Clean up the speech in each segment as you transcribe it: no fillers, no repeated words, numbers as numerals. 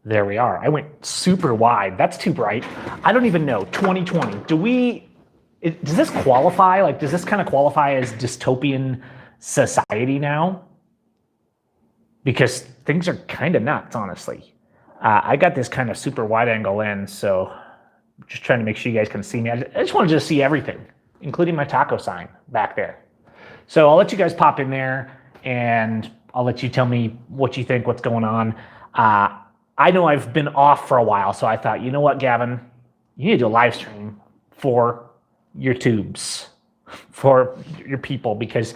There we are. I went super wide. That's too bright. I don't even know. 2020. Does this qualify? Like, does this kind of qualify as dystopian society now? Because things are kind of nuts, honestly. I got this kind of super wide angle lens, so I'm just trying to make sure you guys can see me. I just wanted to see everything, including my taco sign back there. So I'll let you guys pop in there, and I'll let you tell me what you think, what's going on. I know I've been off for a while, so I thought, you know what, Gavin? You need to do a live stream for your tubes, for your people, because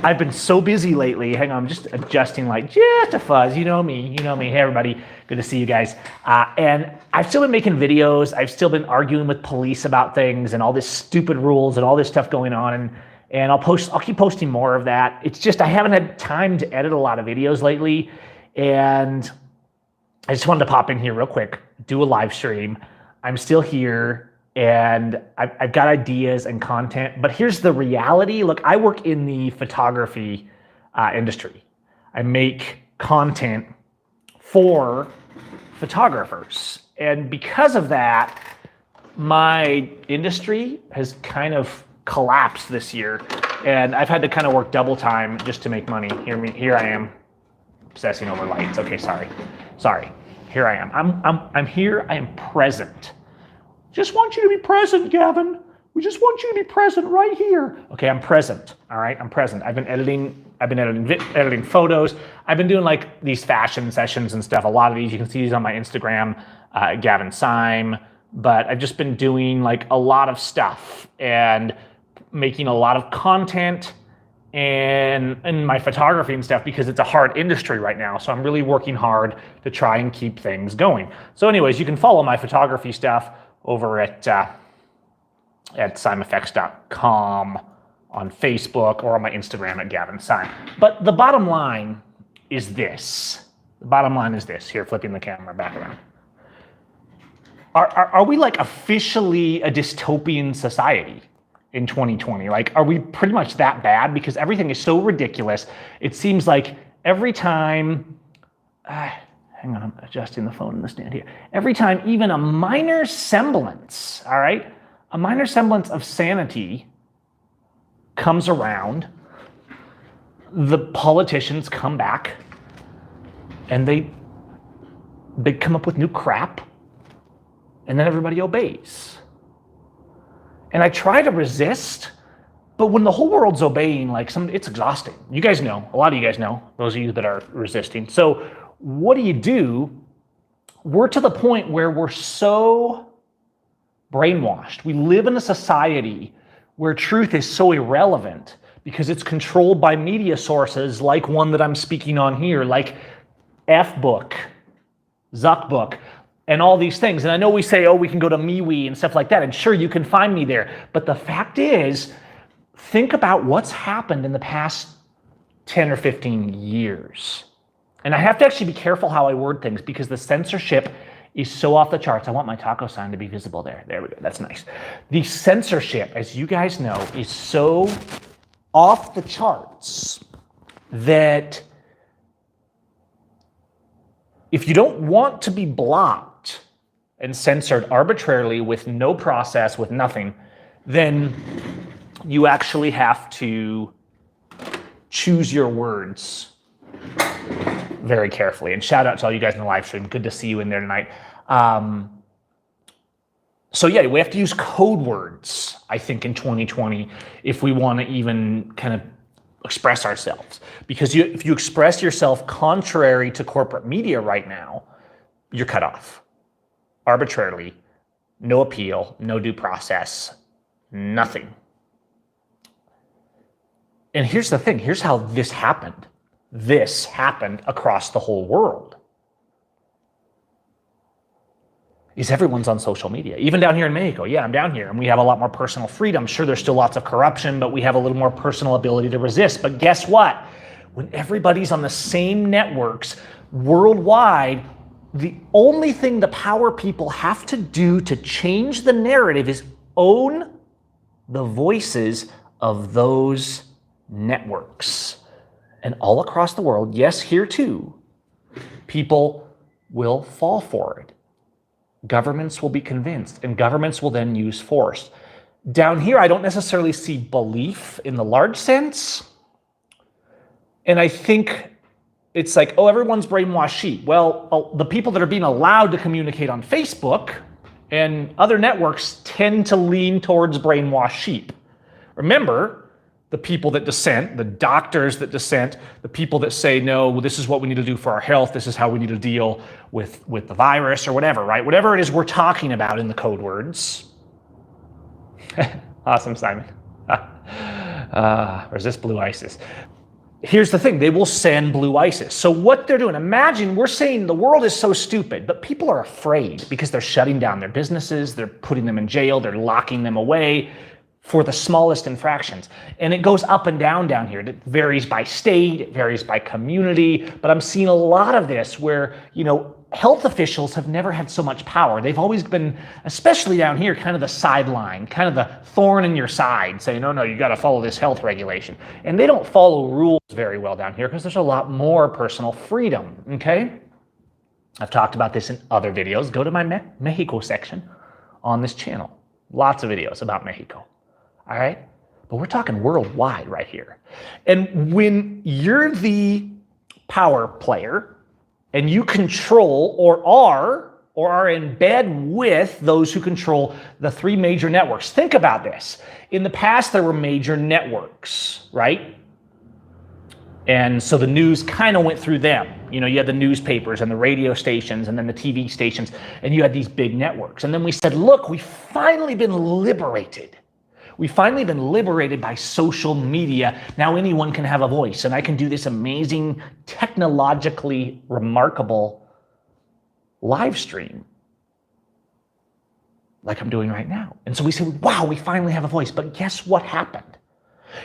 I've been so busy lately. Hang on, I'm just adjusting like just a fuzz. You know me. Hey, everybody. Good to see you guys. And I've still been making videos. I've still been arguing with police about things and all this stupid rules and all this stuff going on. And I'll keep posting more of that. It's just I haven't had time to edit a lot of videos lately. And I just wanted to pop in here real quick, do a live stream. I'm still here. And I've got ideas and content, but here's the reality. Look, I work in the photography industry. I make content for photographers. And because of that, my industry has kind of collapsed this year. And I've had to kind of work double time just to make money. Here I am obsessing over lights. Okay, sorry. Here I am. I'm here. I am present. Just want you to be present, Gavin. We just want you to be present right here. Okay, I'm present. All right, I'm present. I've been editing photos. I've been doing like these fashion sessions and stuff. A lot of these, you can see these on my Instagram, Gavin Syme. But I've just been doing like a lot of stuff and making a lot of content and in my photography and stuff because it's a hard industry right now. So I'm really working hard to try and keep things going. So anyways, you can follow my photography stuff over at SymeFX.com on Facebook or on my Instagram at Gavin Syme. But the bottom line is this. Here, flipping the camera back around. Are we like officially a dystopian society in 2020? Like, are we pretty much that bad? Because everything is so ridiculous. It seems like every time, hang on, I'm adjusting the phone in the stand here. Every time even a minor semblance, all right, a minor semblance of sanity comes around, the politicians come back and they come up with new crap, and then everybody obeys. And I try to resist, but when the whole world's obeying, it's exhausting. You guys know, a lot of you guys know, those of you that are resisting. So what do? We're to the point where we're so brainwashed. We live in a society where truth is so irrelevant because it's controlled by media sources like one that I'm speaking on here, like F-Book, Zuckbook, and all these things. And I know we say, we can go to MeWe and stuff like that, and sure, you can find me there. But the fact is, think about what's happened in the past 10 or 15 years. And I have to actually be careful how I word things because the censorship is so off the charts. I want my taco sign to be visible there. There we go. That's nice. The censorship, as you guys know, is so off the charts that if you don't want to be blocked and censored arbitrarily with no process, with nothing, then you actually have to choose your words very carefully. And shout out to all you guys in the live stream. Good to see you in there tonight. So yeah, we have to use code words, I think, in 2020 if we want to even kind of express ourselves. Because if you express yourself contrary to corporate media right now, you're cut off arbitrarily. No appeal, no due process, nothing. And here's the thing. Here's how this happened. This happened across the whole world. Is everyone's on social media. Even down here in Mexico. Yeah, I'm down here and we have a lot more personal freedom. Sure, there's still lots of corruption, but we have a little more personal ability to resist. But guess what? When everybody's on the same networks worldwide, the only thing the power people have to do to change the narrative is own the voices of those networks. And all across the world, yes, here too, people will fall for it. Governments will be convinced, and governments will then use force. Down here, I don't necessarily see belief in the large sense. And I think it's like, oh, everyone's brainwashed sheep. Well, the people that are being allowed to communicate on Facebook and other networks tend to lean towards brainwashed sheep. Remember, the people that dissent, the doctors that dissent, the people that say, no, well, this is what we need to do for our health, this is how we need to deal with the virus or whatever, right? Whatever it is we're talking about in the code words. Awesome, Simon. Resist blue ISIS. Here's the thing, they will send blue ISIS. So what they're doing, imagine we're saying the world is so stupid, but people are afraid because they're shutting down their businesses, they're putting them in jail, they're locking them away for the smallest infractions. And it goes up and down here. It varies by state, it varies by community, but I'm seeing a lot of this where, health officials have never had so much power. They've always been, especially down here, kind of the sideline, kind of the thorn in your side, saying, no, you got to follow this health regulation. And they don't follow rules very well down here because there's a lot more personal freedom, okay? I've talked about this in other videos. Go to my Mexico section on this channel. Lots of videos about Mexico, all right? But we're talking worldwide right here. And when you're the power player, and you control or are in bed with those who control the three major networks. Think about this. In the past, there were major networks, right? And so the news kind of went through them. You had the newspapers and the radio stations and then the TV stations, and you had these big networks. And then we said, look, we've finally been liberated. We've finally been liberated by social media. Now anyone can have a voice, and I can do this amazing, technologically remarkable live stream like I'm doing right now. And so we say, wow, we finally have a voice. But guess what happened?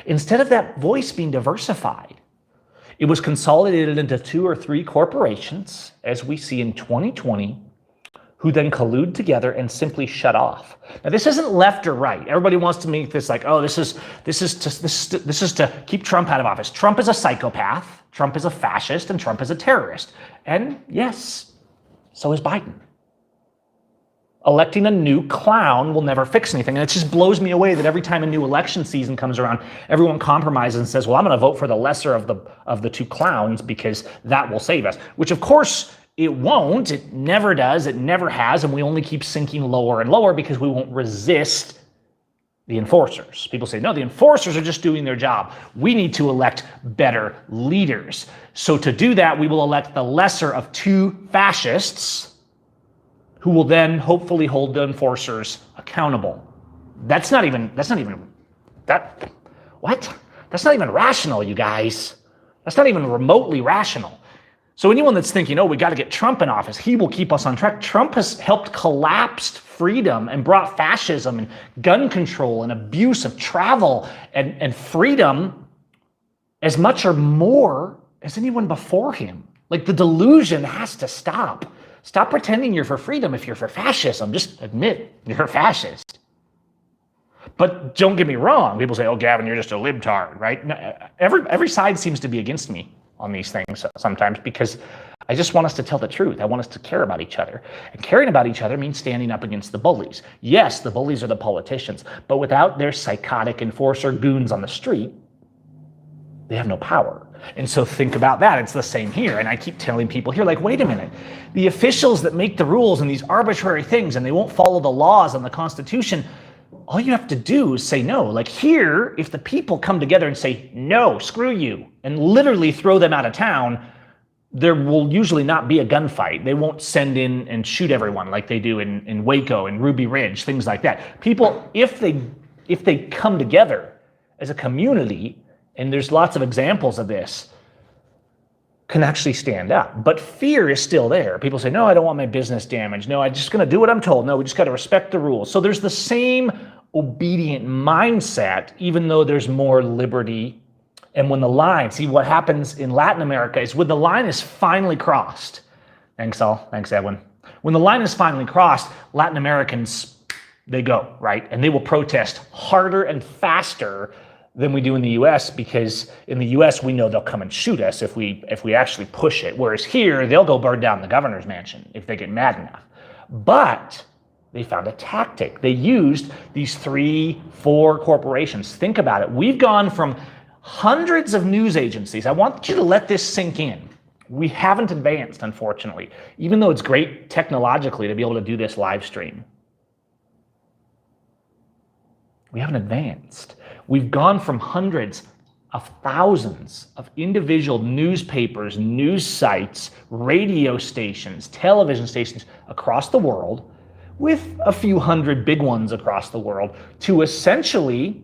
Instead of that voice being diversified, it was consolidated into 2 or 3 corporations, as we see in 2020, who then collude together and simply shut off. Now, this isn't left or right. Everybody wants to make this like, oh, this is to keep Trump out of office. Trump is a psychopath, Trump is a fascist, and Trump is a terrorist. And yes, so is Biden. Electing a new clown will never fix anything. And it just blows me away that every time a new election season comes around, everyone compromises and says, well, I'm going to vote for the lesser of the 2 clowns because that will save us. Which, of course, it won't. It never does. It never has. And we only keep sinking lower and lower because we won't resist the enforcers. People say, no, the enforcers are just doing their job. We need to elect better leaders. So to do that, we will elect the lesser of 2 fascists who will then hopefully hold the enforcers accountable. That's not even rational, you guys. That's not even remotely rational. So anyone that's thinking, oh, we got to get Trump in office, he will keep us on track. Trump has helped collapse freedom and brought fascism and gun control and abuse of travel and freedom as much or more as anyone before him. Like, the delusion has to stop. Stop pretending you're for freedom if you're for fascism. Just admit you're a fascist. But don't get me wrong. People say, oh, Gavin, you're just a libtard, right? No, every side seems to be against me on these things sometimes because I just want us to tell the truth. I want us to care about each other. And caring about each other means standing up against the bullies. Yes, the bullies are the politicians, but without their psychotic enforcer goons on the street, they have no power. And so think about that. It's the same here. And I keep telling people here, like, wait a minute. The officials that make the rules and these arbitrary things, and they won't follow the laws and the Constitution, all you have to do is say no. Like here, if the people come together and say, no, screw you, and literally throw them out of town, there will usually not be a gunfight. They won't send in and shoot everyone like they do in Waco and Ruby Ridge, things like that. People, if they come together as a community, and there's lots of examples of this, can actually stand up. But fear is still there. People say, no, I don't want my business damaged. No, I'm just going to do what I'm told. No, we just got to respect the rules. So there's the same obedient mindset, even though there's more liberty. And when the line, see what happens in Latin America is when the line is finally crossed. Thanks, Al. Thanks, Edwin. When the line is finally crossed, Latin Americans, they go, right? And they will protest harder and faster than we do in the US, because in the US we know they'll come and shoot us if we actually push it. Whereas here, they'll go burn down the governor's mansion if they get mad enough. But they found a tactic. They used these 3-4 corporations. Think about it. We've gone from hundreds of news agencies. I want you to let this sink in. We haven't advanced, unfortunately, even though it's great technologically to be able to do this live stream. We haven't advanced. We've gone from hundreds of thousands of individual newspapers, news sites, radio stations, television stations across the world, with a few hundred big ones across the world, to essentially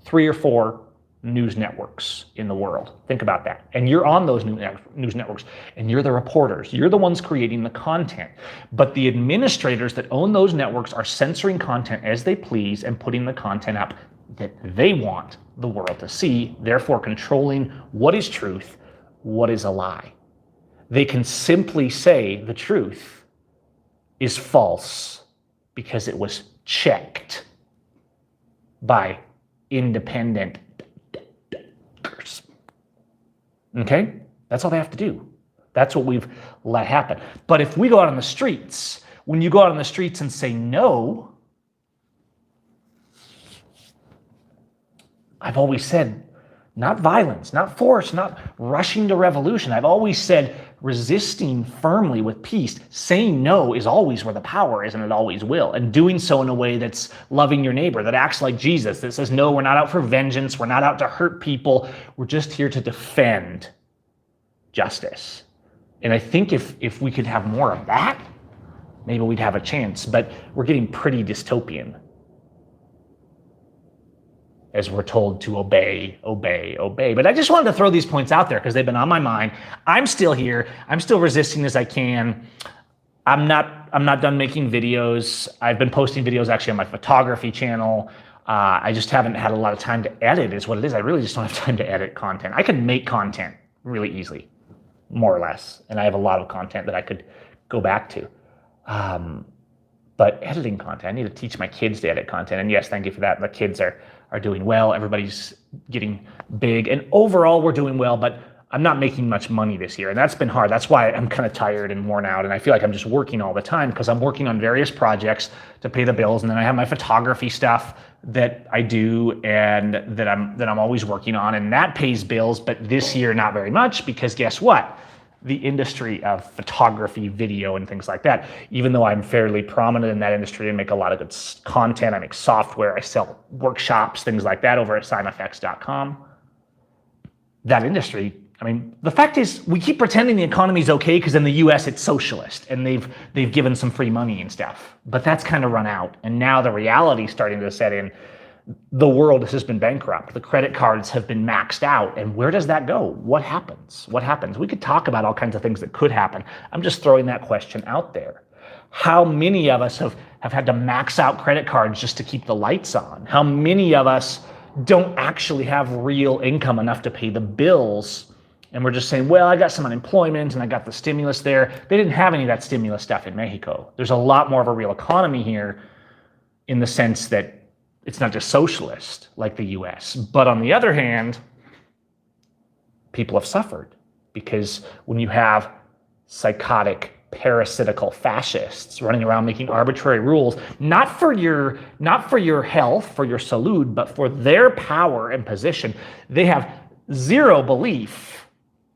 3 or 4 news networks in the world. Think about that. And you're on those news networks, and you're the reporters. You're the ones creating the content. But the administrators that own those networks are censoring content as they please and putting the content up that they want the world to see, therefore controlling what is truth, what is a lie. They can simply say the truth is false because it was checked by independent. Okay? That's all they have to do. That's what we've let happen. But if we go out on the streets, when you go out on the streets and say no, I've always said not violence, not force, not rushing to revolution. I've always said resisting firmly with peace. Saying no is always where the power is, and it always will. And doing so in a way that's loving your neighbor, that acts like Jesus, that says, no, we're not out for vengeance. We're not out to hurt people. We're just here to defend justice. And I think if we could have more of that, maybe we'd have a chance. But we're getting pretty dystopian as we're told to obey, obey, obey. But I just wanted to throw these points out there because they've been on my mind. I'm still here. I'm still resisting as I can. I'm not done making videos. I've been posting videos actually on my photography channel. I just haven't had a lot of time to edit is what it is. I really just don't have time to edit content. I can make content really easily, more or less. And I have a lot of content that I could go back to. But editing content, I need to teach my kids to edit content. And yes, thank you for that. The kids are doing well. Everybody's getting big. And overall, we're doing well, but I'm not making much money this year. And that's been hard. That's why I'm kind of tired and worn out. And I feel like I'm just working all the time because I'm working on various projects to pay the bills. And then I have my photography stuff that I do and that I'm always working on. And that pays bills. But this year, not very much, because guess what? The industry of photography, video, and things like that, even though I'm fairly prominent in that industry and make a lot of good content, I make software, I sell workshops, things like that over at SignFX.com. That industry, I mean, the fact is we keep pretending the economy's okay because in the US it's socialist and they've given some free money and stuff, but that's kind of run out. And now the reality's starting to set in. The world has been bankrupt. The credit cards have been maxed out. And where does that go? What happens? What happens? We could talk about all kinds of things that could happen. I'm just throwing that question out there. How many of us have had to max out credit cards just to keep the lights on? How many of us don't actually have real income enough to pay the bills? And we're just saying, well, I got some unemployment and I got the stimulus there. They didn't have any of that stimulus stuff in Mexico. There's a lot more of a real economy here in the sense that it's not just socialist like the US. But on the other hand, people have suffered because when you have psychotic, parasitical fascists running around making arbitrary rules, not for your health, for your salud, but for their power and position, they have zero belief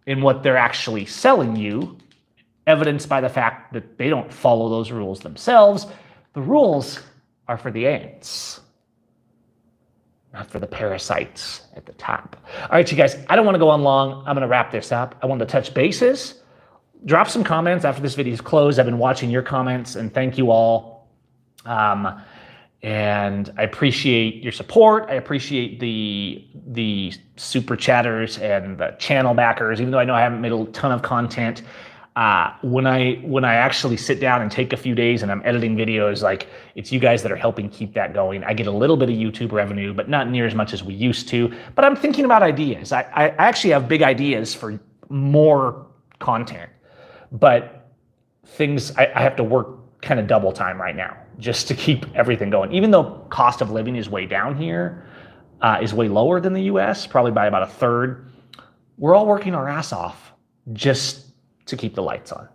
in what they're actually selling you, evidenced by the fact that they don't follow those rules themselves. The rules are for the ants, not for the parasites at the top. All right, you guys, I don't want to go on long. I'm going to wrap this up. I wanted to touch bases. Drop some comments after this video is closed. I've been watching your comments, and thank you all. And I appreciate your support. I appreciate the super chatters and the channel backers, even though I know I haven't made a ton of content. When I actually sit down and take a few days and I'm editing videos, like it's you guys that are helping keep that going. I get a little bit of YouTube revenue, but not near as much as we used to. But I'm thinking about ideas. I actually have big ideas for more content, but things I have to work kind of double time right now just to keep everything going. Even though cost of living is way down here, is way lower than the US, probably by about a third. We're all working our ass off just to keep the lights on.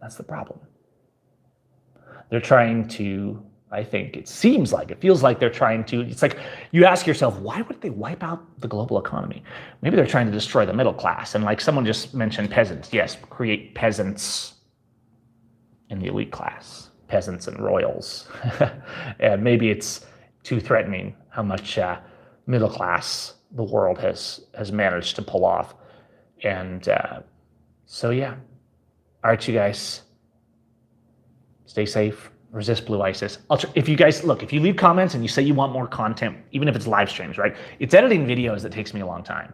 That's the problem. They're trying to, I think it feels like they're trying to, it's like you ask yourself, why would they wipe out the global economy? Maybe they're trying to destroy the middle class. And like someone just mentioned peasants. Yes, create peasants in the elite class, peasants and royals. And maybe it's too threatening how much middle class the world has managed to pull off. And so, yeah. All right, you guys. Stay safe. Resist blue ISIS. If you guys, look, if you leave comments and you say you want more content, even if it's live streams, right? It's editing videos that takes me a long time.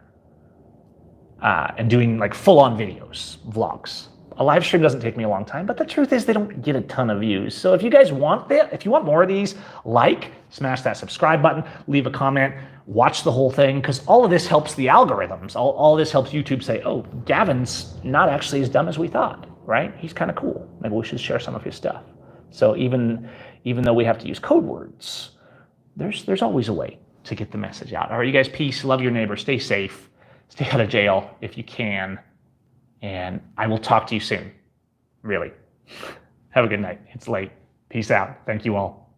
And doing like full-on videos, vlogs. A live stream doesn't take me a long time, but the truth is they don't get a ton of views. So if you guys want that, if you want more of these, smash that subscribe button, leave a comment, watch the whole thing, because all of this helps the algorithms. All of this helps YouTube say, oh, Gavin's not actually as dumb as we thought, right? He's kind of cool. Maybe we should share some of his stuff. So even though we have to use code words, there's always a way to get the message out. All right, you guys, peace. Love your neighbor. Stay safe. Stay out of jail if you can. And I will talk to you soon. Really. Have a good night. It's late. Peace out. Thank you all.